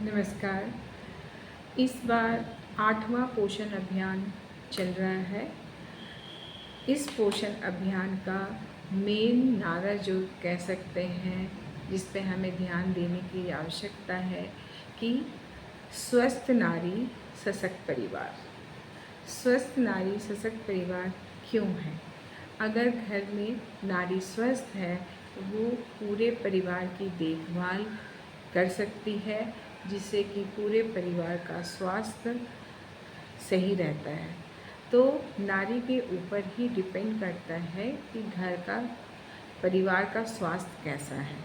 नमस्कार। इस बार 8वां पोषण अभियान चल रहा है। इस पोषण अभियान का मेन नारा जो कह सकते हैं, जिस पे हमें ध्यान देने की आवश्यकता है कि स्वस्थ नारी सशक्त परिवार। स्वस्थ नारी सशक्त परिवार क्यों है? अगर घर में नारी स्वस्थ है तो वो पूरे परिवार की देखभाल कर सकती है, जिससे कि पूरे परिवार का स्वास्थ्य सही रहता है। तो नारी के ऊपर ही डिपेंड करता है कि घर का परिवार का स्वास्थ्य कैसा है।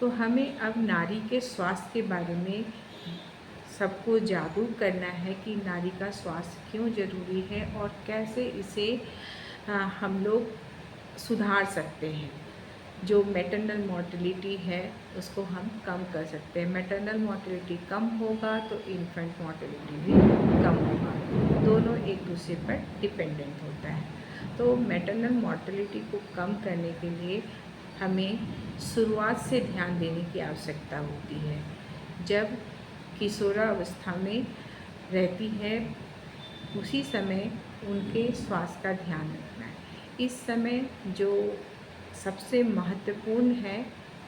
तो हमें अब नारी के स्वास्थ्य के बारे में सबको जागरूक करना है कि नारी का स्वास्थ्य क्यों ज़रूरी है और कैसे इसे हम लोग सुधार सकते हैं। जो मैटरनल मोर्टेलिटी है उसको हम कम कर सकते हैं। मैटरनल मोर्टेलिटी कम होगा तो इन्फेंट मोर्टेलिटी भी कम होगा। दोनों एक दूसरे पर डिपेंडेंट होता है। तो मैटरनल मोर्टेलिटी को कम करने के लिए हमें शुरुआत से ध्यान देने की आवश्यकता होती है। जब किशोरावस्था में रहती है उसी समय उनके स्वास्थ्य का ध्यान रखना है। इस समय जो सबसे महत्वपूर्ण है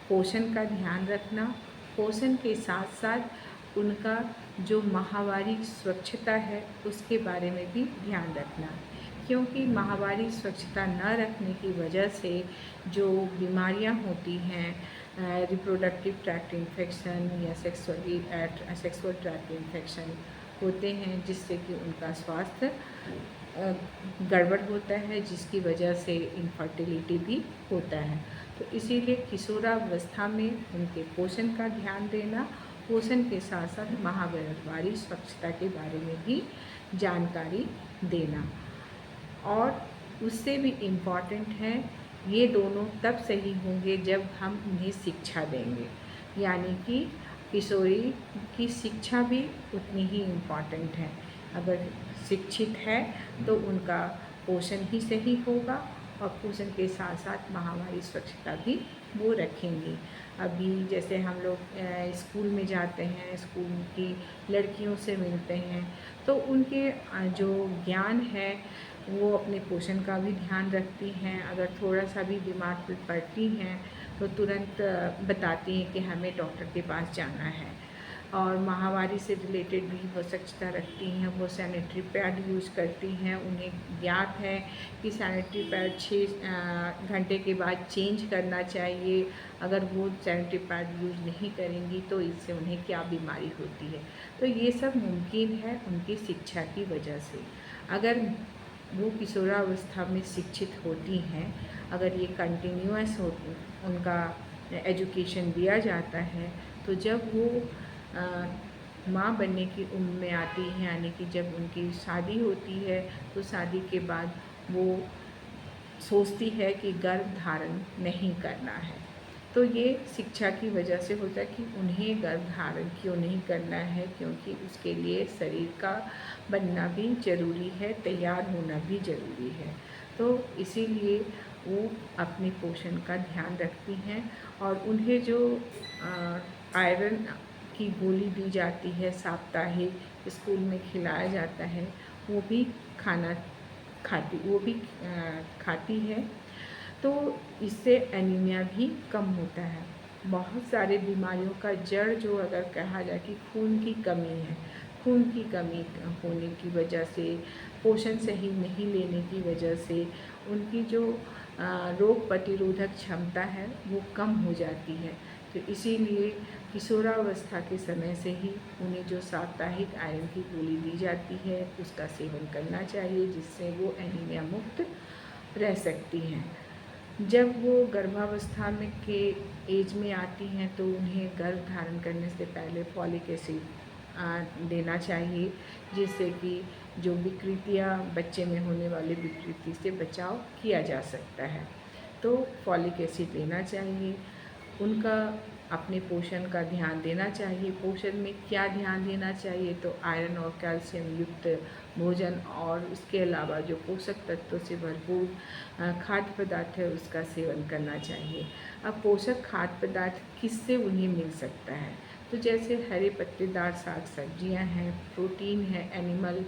पोषण का ध्यान रखना। पोषण के साथ साथ उनका जो माहवारी स्वच्छता है उसके बारे में भी ध्यान रखना, क्योंकि माहवारी स्वच्छता न रखने की वजह से जो बीमारियां होती हैं, रिप्रोडक्टिव ट्रैक्ट इन्फेक्शन या सेक्सुअल ट्रैक्ट इन्फेक्शन होते हैं, जिससे कि उनका स्वास्थ्य गड़बड़ होता है, जिसकी वजह से इनफर्टिलिटी भी होता है। तो इसीलिए किशोरावस्था में उनके पोषण का ध्यान देना, पोषण के साथ साथ माहवारी स्वच्छता के बारे में भी जानकारी देना। और उससे भी इम्पॉर्टेंट है, ये दोनों तब सही होंगे जब हम उन्हें शिक्षा देंगे। यानी कि किशोरी की शिक्षा भी उतनी ही इम्पॉर्टेंट है। अगर शिक्षित है तो उनका पोषण ही सही होगा और पोषण के साथ साथ माहवारी स्वच्छता भी वो रखेंगी। अभी जैसे हम लोग स्कूल में जाते हैं, स्कूल की लड़कियों से मिलते हैं, तो उनके जो ज्ञान है वो अपने पोषण का भी ध्यान रखती हैं। अगर थोड़ा सा भी बीमार पड़ती हैं तो तुरंत बताती हैं कि हमें डॉक्टर के पास जाना है। और माहवारी से रिलेटेड भी वो स्वच्छता रखती हैं। वो सैनिटरी पैड यूज़ करती हैं। उन्हें ज्ञात है कि सैनिटरी पैड 6 घंटे के बाद चेंज करना चाहिए। अगर वो सैनिटरी पैड यूज़ नहीं करेंगी तो इससे उन्हें क्या बीमारी होती है। तो ये सब मुमकिन है उनकी शिक्षा की वजह से। अगर वो किशोरावस्था में शिक्षित होती हैं, अगर ये कंटिन्यूअस हो उनका एजुकेशन दिया जाता है, तो जब वो माँ बनने की उम्र में आती हैं, यानी कि जब उनकी शादी होती है, तो शादी के बाद वो सोचती है कि गर्भ धारण नहीं करना है। तो ये शिक्षा की वजह से होता है कि उन्हें गर्भ धारण क्यों नहीं करना है, क्योंकि उसके लिए शरीर का बनना भी ज़रूरी है, तैयार होना भी ज़रूरी है। तो इसीलिए वो अपने पोषण का ध्यान रखती हैं और उन्हें जो आयरन की गोली दी जाती है साप्ताहिक स्कूल में खिलाया जाता है, वो भी खाती है। तो इससे एनीमिया भी कम होता है। बहुत सारे बीमारियों का जड़ जो अगर कहा जाए कि खून की कमी है, खून की कमी होने की वजह से, पोषण सही नहीं लेने की वजह से उनकी जो रोग प्रतिरोधक क्षमता है वो कम हो जाती है। तो इसीलिए किशोरावस्था के समय से ही उन्हें जो साप्ताहिक आयरन की गोली दी जाती है उसका सेवन करना चाहिए, जिससे वो एनीमिया मुक्त रह सकती हैं। जब वो गर्भावस्था में के एज में आती हैं तो उन्हें गर्भ धारण करने से पहले फॉलिक एसिड देना चाहिए, जिससे कि जो विकृतियाँ बच्चे में होने वाली विकृति से बचाव किया जा सकता है। तो फॉलिक एसिड लेना चाहिए। उनका अपने पोषण का ध्यान देना चाहिए। पोषण में क्या ध्यान देना चाहिए, तो आयरन और कैल्शियम युक्त भोजन और उसके अलावा जो पोषक तत्वों से भरपूर खाद्य पदार्थ है उसका सेवन करना चाहिए। अब पोषक खाद्य पदार्थ किससे उन्हें मिल सकता है, तो जैसे हरे पत्तेदार साग सब्जियां हैं, प्रोटीन है, एनिमल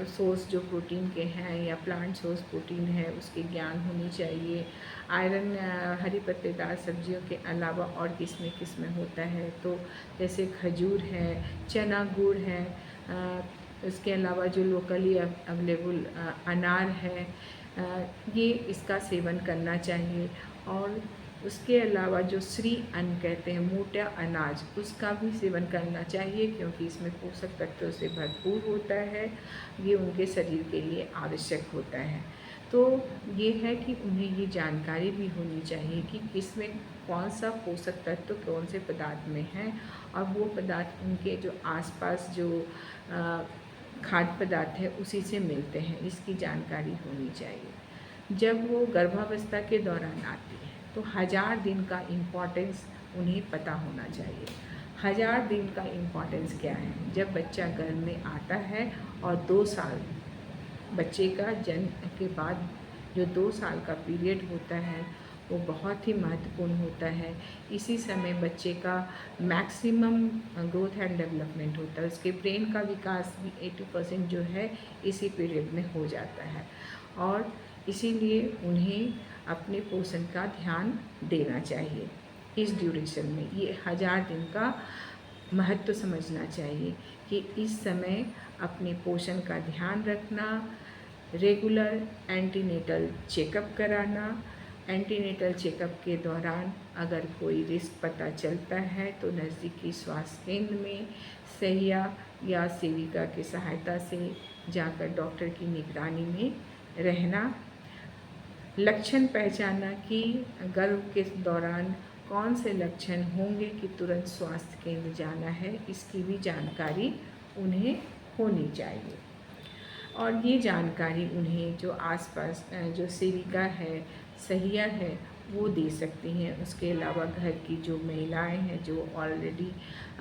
सोर्स जो प्रोटीन के हैं या प्लांट सोर्स प्रोटीन है उसके ज्ञान होनी चाहिए। आयरन हरी पत्तेदार सब्जियों के अलावा और किस्में होता है, तो जैसे खजूर है, चना गुड़ है, इसके अलावा जो लोकली अवेलेबल अनार है, ये इसका सेवन करना चाहिए। और उसके अलावा जो श्री अन्न कहते हैं, मोटा अनाज, उसका भी सेवन करना चाहिए क्योंकि इसमें पोषक तत्वों से भरपूर होता है। ये उनके शरीर के लिए आवश्यक होता है। तो ये है कि उन्हें ये जानकारी भी होनी चाहिए कि किसमें कौन सा पोषक तत्व कौन से पदार्थ में है, और वो पदार्थ उनके जो आसपास जो खाद्य पदार्थ है उसी से मिलते हैं, इसकी जानकारी होनी चाहिए। जब वो गर्भावस्था के दौरान आती है तो 1000 दिन का इम्पोर्टेंस उन्हें पता होना चाहिए। 1000 दिन का इम्पोर्टेंस क्या है? जब बच्चा गर्भ में आता है और 2 साल बच्चे का जन्म के बाद जो 2 साल का पीरियड होता है वो बहुत ही महत्वपूर्ण होता है। इसी समय बच्चे का मैक्सिमम ग्रोथ एंड डेवलपमेंट होता है। उसके ब्रेन का विकास भी 80% जो है इसी पीरियड में हो जाता है, और इसीलिए उन्हें अपने पोषण का ध्यान देना चाहिए इस ड्यूरेशन में। ये 1000 दिन का महत्व समझना चाहिए कि इस समय अपने पोषण का ध्यान रखना, रेगुलर एंटीनेटल चेकअप कराना। एंटीनेटल चेकअप के दौरान अगर कोई रिस्क पता चलता है तो नज़दीकी स्वास्थ्य केंद्र में सहिया या सेविका की सहायता से जाकर डॉक्टर की निगरानी में रहना। लक्षण पहचाना कि गर्भ के दौरान कौन से लक्षण होंगे कि तुरंत स्वास्थ्य केंद्र जाना है, इसकी भी जानकारी उन्हें होनी चाहिए। और ये जानकारी उन्हें जो आसपास जो सेविका है, सहिया है, वो दे सकती हैं। उसके अलावा घर की जो महिलाएं हैं जो ऑलरेडी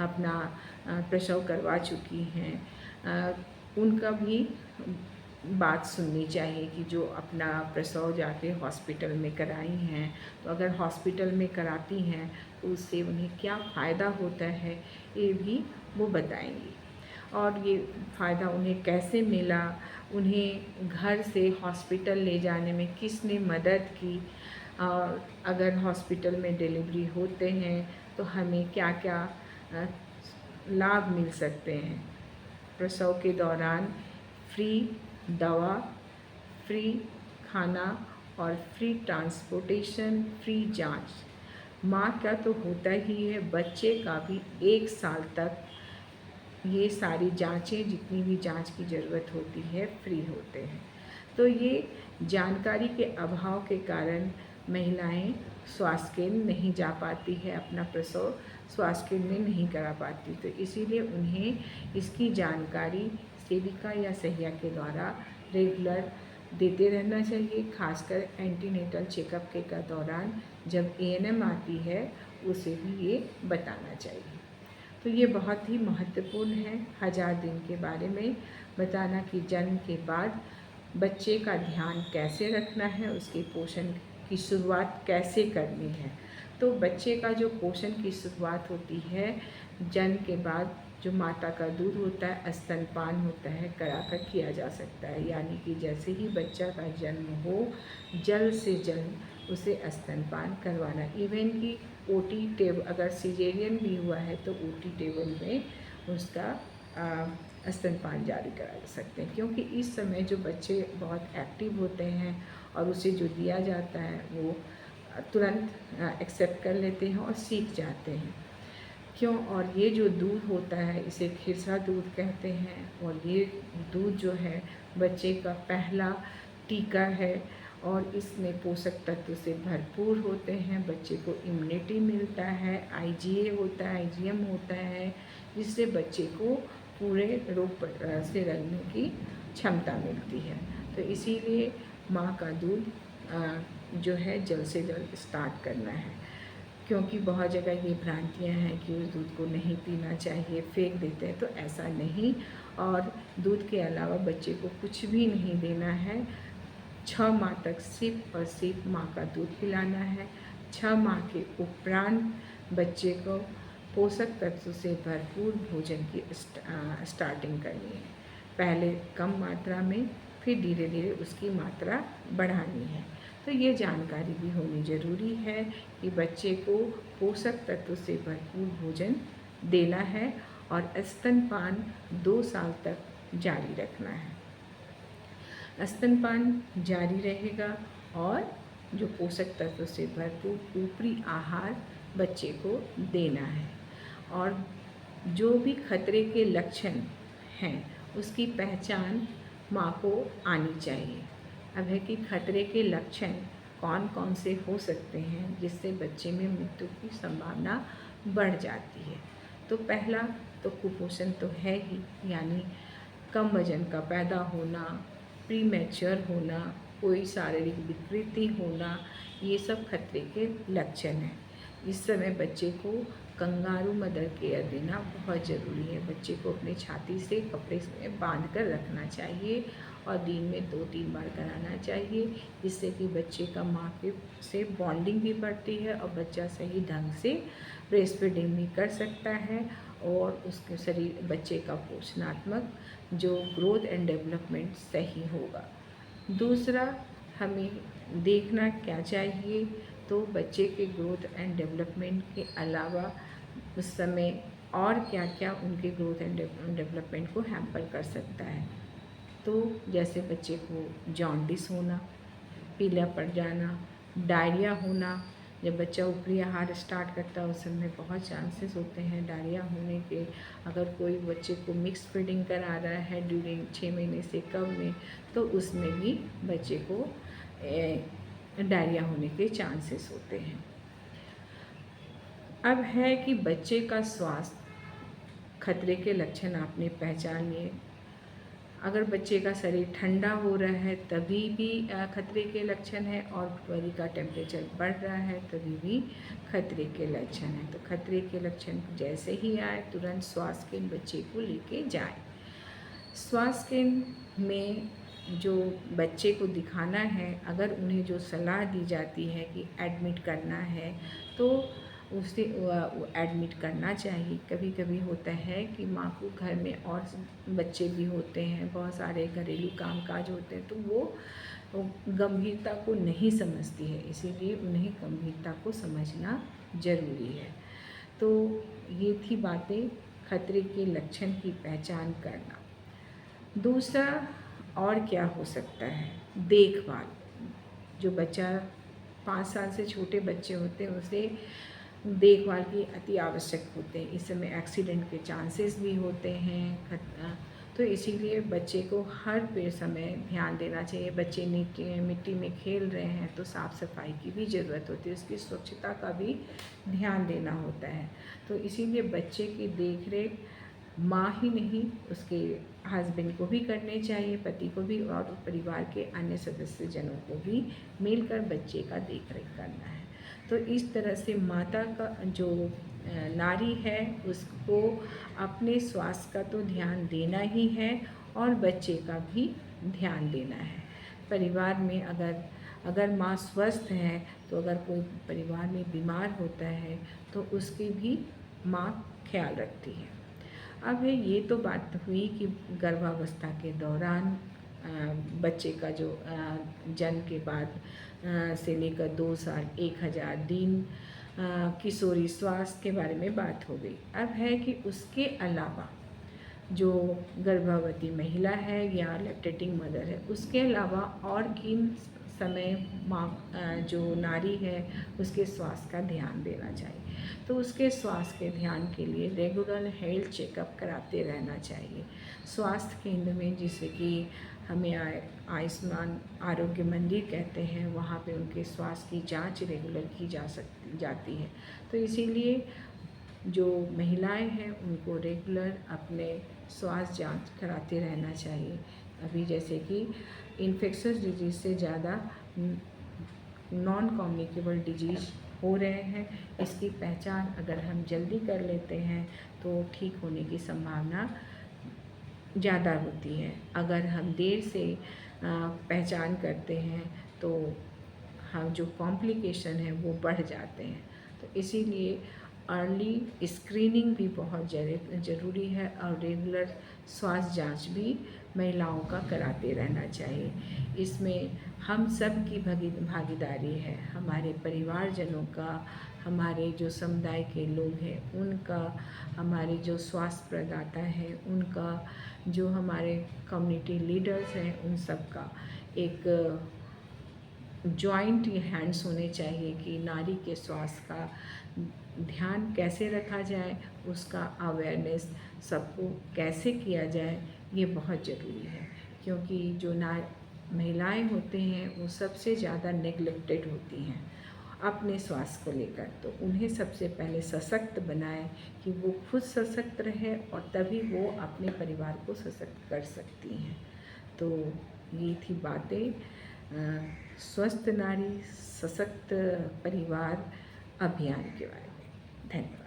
अपना प्रसव करवा चुकी हैं, उनका भी बात सुननी चाहिए कि जो अपना प्रसव जाके हॉस्पिटल में कराई हैं, तो अगर हॉस्पिटल में कराती हैं तो उससे उन्हें क्या फ़ायदा होता है ये भी वो बताएंगी। और ये फ़ायदा उन्हें कैसे मिला, उन्हें घर से हॉस्पिटल ले जाने में किसने मदद की, और अगर हॉस्पिटल में डिलीवरी होते हैं तो हमें क्या क्या लाभ मिल सकते हैं। प्रसव के दौरान फ्री दवा, फ्री खाना और फ्री ट्रांसपोर्टेशन, फ्री जांच। माँ का तो होता ही है, बच्चे का भी 1 साल तक ये सारी जांचें, जितनी भी जांच की ज़रूरत होती है, फ्री होते हैं। तो ये जानकारी के अभाव के कारण महिलाएं स्वास्थ्य केंद्र नहीं जा पाती है, अपना प्रसव स्वास्थ्य केंद्र में नहीं करा पाती। तो इसीलिए उन्हें इसकी जानकारी सेविका या सहिया के द्वारा रेगुलर देते रहना चाहिए। खासकर एंटीनेटल चेकअप के दौरान जब एएनएम आती है उसे भी ये बताना चाहिए। तो ये बहुत ही महत्वपूर्ण है 1000 दिन के बारे में बताना कि जन्म के बाद बच्चे का ध्यान कैसे रखना है, उसके पोषण की शुरुआत कैसे करनी है। तो बच्चे का जो पोषण की शुरुआत होती है जन्म के बाद, जो माता का दूध होता है, स्तनपान होता है, कराकर किया जा सकता है। यानी कि जैसे ही बच्चा का जन्म हो, जल्द से जल्द उसे स्तनपान करवाना। इवन कि ओटी टेबल, अगर सिजेरियन भी हुआ है तो ओटी टेबल में उसका स्तनपान जारी करा सकते हैं, क्योंकि इस समय जो बच्चे बहुत एक्टिव होते हैं और उसे जो दिया जाता है वो तुरंत एक्सेप्ट कर लेते हैं और सीख जाते हैं। क्यों? और ये जो दूध होता है इसे खिरसा दूध कहते हैं, और ये दूध जो है बच्चे का पहला टीका है, और इसमें पोषक तत्व से भरपूर होते हैं। बच्चे को इम्यूनिटी मिलता है, आईजीए होता है, आईजीएम होता है, जिससे बच्चे को पूरे रोग से लड़ने की क्षमता मिलती है। तो इसीलिए माँ का दूध जो है जल्द से जल्द स्टार्ट करना है, क्योंकि बहुत जगह ये भ्रांतियाँ हैं कि उस दूध को नहीं पीना चाहिए, फेंक देते हैं। तो ऐसा नहीं, और दूध के अलावा बच्चे को कुछ भी नहीं देना है। 6 माह तक सिर्फ और सिर्फ माँ का दूध पिलाना है। 6 माह के उपरांत बच्चे को पोषक तत्व से भरपूर भोजन की स्टार्टिंग करनी है। पहले कम मात्रा में, फिर धीरे धीरे उसकी मात्रा बढ़ानी है। तो ये जानकारी भी होनी ज़रूरी है कि बच्चे को पोषक तत्व से भरपूर भोजन देना है और स्तनपान 2 साल तक जारी रखना है। स्तनपान जारी रहेगा और जो पोषक तत्व से भरपूर ऊपरी आहार बच्चे को देना है। और जो भी खतरे के लक्षण हैं उसकी पहचान माँ को आनी चाहिए। अब है कि खतरे के लक्षण कौन कौन से हो सकते हैं जिससे बच्चे में मृत्यु की संभावना बढ़ जाती है। तो पहला तो कुपोषण तो है ही, यानी कम वजन का पैदा होना, प्रीमैच्योर होना, कोई शारीरिक विकृति होना, ये सब खतरे के लक्षण हैं। इस समय बच्चे को कंगारू मदर केयर देना बहुत ज़रूरी है। बच्चे को अपने छाती से कपड़े में बांध कर रखना चाहिए और दिन में 2-3 बार कराना चाहिए, जिससे कि बच्चे का माँ के से बॉन्डिंग भी बढ़ती है और बच्चा सही ढंग से ब्रेस्ट फीडिंग भी कर सकता है और उसके शरीर बच्चे का पोषणात्मक जो ग्रोथ एंड डेवलपमेंट सही होगा। दूसरा, हमें देखना क्या चाहिए, तो बच्चे के ग्रोथ एंड डेवलपमेंट के अलावा उस समय और क्या क्या उनके ग्रोथ एंड डेवलपमेंट को हैम्पर कर सकता है। तो जैसे बच्चे को जॉन्डिस होना, पीला पड़ जाना, डायरिया होना। जब बच्चा ऊपरी आहार स्टार्ट करता है उस समय बहुत चांसेस होते हैं डायरिया होने के। अगर कोई बच्चे को मिक्स फीडिंग करा रहा है ड्यूरिंग 6 महीने से कम में, तो उसमें भी बच्चे को डायरिया होने के चांसेस होते हैं। अब है कि बच्चे का स्वास्थ्य, खतरे के लक्षण आपने पहचान लिए। अगर बच्चे का शरीर ठंडा हो रहा है तभी भी खतरे के लक्षण है, और बॉडी का टेम्परेचर बढ़ रहा है तभी भी खतरे के लक्षण है। तो खतरे के लक्षण जैसे ही आए तुरंत स्वास्थ्य केंद्र बच्चे को लेके जाए। स्वास्थ्य केंद्र में जो बच्चे को दिखाना है, अगर उन्हें जो सलाह दी जाती है कि एडमिट करना है तो उसे एडमिट करना चाहिए। कभी कभी होता है कि माँ को घर में और बच्चे भी होते हैं, बहुत सारे घरेलू कामकाज होते हैं, तो वो गंभीरता को नहीं समझती है, इसीलिए उन्हें गंभीरता को समझना ज़रूरी है। तो ये थी बातें, खतरे के लक्षण की पहचान करना। दूसरा और क्या हो सकता है, देखभाल। जो बच्चा 5 साल से छोटे बच्चे होते हैं उसे देखभाल की अति आवश्यक होते हैं। इस समय एक्सीडेंट के चांसेस भी होते हैं, तो इसीलिए बच्चे को हर समय ध्यान देना चाहिए। बच्चे मिट्टी में खेल रहे हैं तो साफ़ सफाई की भी ज़रूरत होती है, उसकी स्वच्छता का भी ध्यान देना होता है। तो इसीलिए बच्चे की देख रेख माँ ही नहीं, उसके हस्बैंड को भी करने चाहिए, पति को भी, और परिवार के अन्य सदस्यजनों को भी मिलकर बच्चे का देख रेख करना है। तो इस तरह से माता का जो नारी है उसको अपने स्वास्थ्य का तो ध्यान देना ही है और बच्चे का भी ध्यान देना है। परिवार में अगर माँ स्वस्थ है तो अगर कोई परिवार में बीमार होता है तो उसकी भी माँ ख्याल रखती है। अब है ये तो बात हुई कि गर्भावस्था के दौरान बच्चे का जो जन्म के बाद से लेकर 2 साल 1000 दिन किशोरी स्वास्थ्य के बारे में बात हो गई। अब है कि उसके अलावा जो गर्भवती महिला है या लैक्टेटिंग मदर है, उसके अलावा और किन समय माँ जो नारी है उसके स्वास्थ्य का ध्यान देना चाहिए। तो उसके स्वास्थ्य के ध्यान के लिए रेगुलर हेल्थ चेकअप कराते रहना चाहिए स्वास्थ्य केंद्र में, जिससे कि हमें आयुष्मान आरोग्य मंदिर कहते हैं, वहाँ पे उनके स्वास्थ्य की जांच रेगुलर की जाती है। तो इसीलिए जो महिलाएं हैं उनको रेगुलर अपने स्वास्थ्य जांच कराते रहना चाहिए। अभी जैसे कि इन्फेक्शस डिजीज़ से ज़्यादा नॉन कम्युनिकेबल डिजीज़ हो रहे हैं, इसकी पहचान अगर हम जल्दी कर लेते हैं तो ठीक होने की संभावना ज़्यादा होती है। अगर हम देर से पहचान करते हैं तो हम जो कॉम्प्लिकेशन है वो बढ़ जाते हैं। तो इसीलिए अर्ली स्क्रीनिंग भी बहुत ज़रूरी है और रेगुलर स्वास्थ्य जांच भी महिलाओं का कराते रहना चाहिए। इसमें हम सब की भागीदारी है, हमारे परिवारजनों का, हमारे जो समुदाय के लोग हैं उनका, हमारे जो स्वास्थ्य प्रदाता हैं उनका, जो हमारे कम्युनिटी लीडर्स हैं उन सब का एक जॉइंट हैंड्स होने चाहिए कि नारी के स्वास्थ्य का ध्यान कैसे रखा जाए, उसका अवेयरनेस सबको कैसे किया जाए, ये बहुत ज़रूरी है। क्योंकि जो महिलाएं होते हैं वो सबसे ज़्यादा नेग्लेक्टेड होती हैं अपने स्वास्थ्य को लेकर, तो उन्हें सबसे पहले सशक्त बनाएं कि वो खुद सशक्त रहे और तभी वो अपने परिवार को सशक्त कर सकती हैं। तो ये थी बातें स्वस्थ नारी सशक्त परिवार अभियान के बारे में। धन्यवाद।